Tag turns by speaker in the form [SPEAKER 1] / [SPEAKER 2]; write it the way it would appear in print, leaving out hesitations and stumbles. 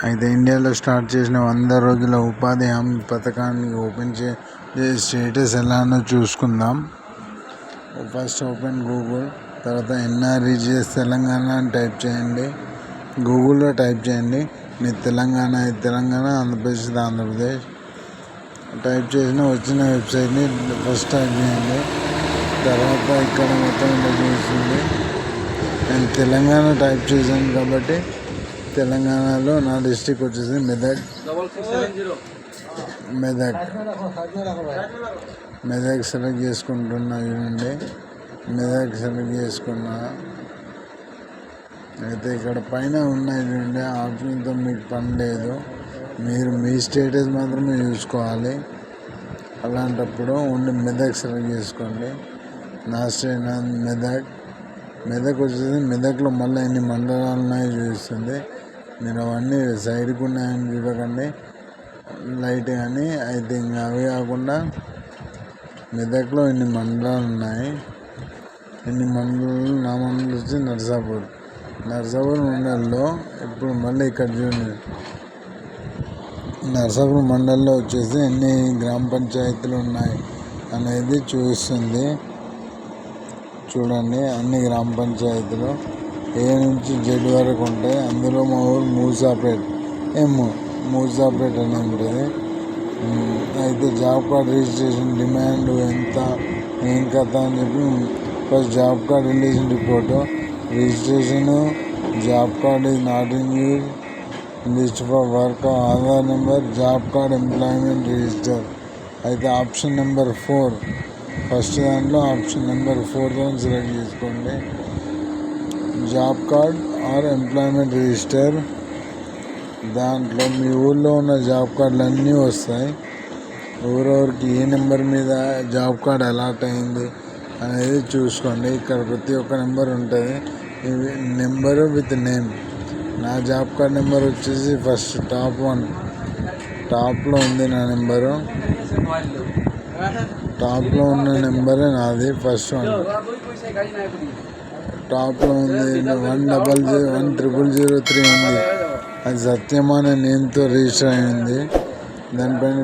[SPEAKER 1] అయితే ఇండియాలో స్టార్ట్ చేసిన 100 రోజుల ఉపాధి హామీ పథకాన్ని ఓపెన్ చేసి స్టేటస్ ఎలానో చూసుకుందాం. ఫస్ట్ ఓపెన్ గూగుల్, తర్వాత NREGS తెలంగాణ అని టైప్ చేయండి. గూగుల్లో టైప్ చేయండి. మీ తెలంగాణ ఆంధ్రప్రదేశ్ ఆంధ్రప్రదేశ్ టైప్ చేసిన వచ్చిన వెబ్సైట్ని ఫస్ట్ టైప్ చేయండి. తర్వాత ఇక్కడ మొత్తం ఇలా చూస్తుంది. నేను తెలంగాణ టైప్ చేశాను కాబట్టి తెలంగాణలో నా డిస్ట్రిక్ట్ వచ్చేసి మెదక్ సెలెక్ట్ చేసుకుంటున్నా. చూడండి, మెదక్ సెలెక్ట్ చేసుకున్నా. అయితే ఇక్కడ పైన ఉన్నాయి చూడండి, ఆప్షన్తో మీకు పని లేదు. మీరు మీ స్టేటస్ మాత్రమే చూసుకోవాలి. అలాంటప్పుడు ఓన్లీ మెదక్ సెలెక్ట్ చేసుకోండి. నా స్టేట్ మెదక్ వచ్చేసి మెదక్లో మళ్ళీ ఎన్ని మండలాలు ఉన్నాయో చూపిస్తుంది. మీరు అవన్నీ సైడ్కి ఉన్నాయని చూడకండి, లైట్ కానీ. అయితే ఇంకా అవి కాకుండా మెదక్లో ఎన్ని మండలాలు ఉన్నాయి. ఎన్ని మండలాలు, నా మండలం వచ్చి నర్సాపూర్ మండలంలో. ఇప్పుడు మళ్ళీ ఇక్కడ చూడండి, నర్సాపూర్ మండలంలో వచ్చేసి ఎన్ని గ్రామ పంచాయతీలు ఉన్నాయి అనేది చూస్తుంది. చూడండి, అన్ని గ్రామ పంచాయతీలు A నుంచి Z వరకు ఉంటాయి. అందులో మా ఊరు మూసాపేట్ అని ఉంటుంది. అయితే జాబ్ కార్డ్ రిజిస్ట్రేషన్ డిమాండ్ ఎంత, ఏం కథ అని చెప్పి first job card religion report, registration, job card is not in use, list for work, Aadhaar number, job card, employment register. అయితే ఆప్షన్ నెంబర్ 4, ఫస్ట్ దాంట్లో ఆప్షన్ నెంబర్ 4 సెలెక్ట్ చేసుకోండి. Job card or employment register. దాంట్లో మీ ఊళ్ళో ఉన్న job కార్డులు అన్నీ వస్తాయి. ఎవరెవరికి ఏ నెంబర్ మీద జాబ్ కార్డ్ అలాట్ అయింది అనేది చూసుకోండి. ఇక్కడ ప్రతి ఒక్క నెంబర్ ఉంటుంది, నెంబరు విత్ నేమ్. నా జాబ్ కార్డ్ నెంబర్ వచ్చేసి ఫస్ట్ టాప్లో ఉంది. నా నెంబరు టాప్లో ఉన్న నెంబరే నాది, ఫస్ట్ వన్ టాప్లో ఉంది. 10003 ఉంది. అది సత్యమా అనే నేమ్తో రిజిస్టర్ అయింది. దానిపైన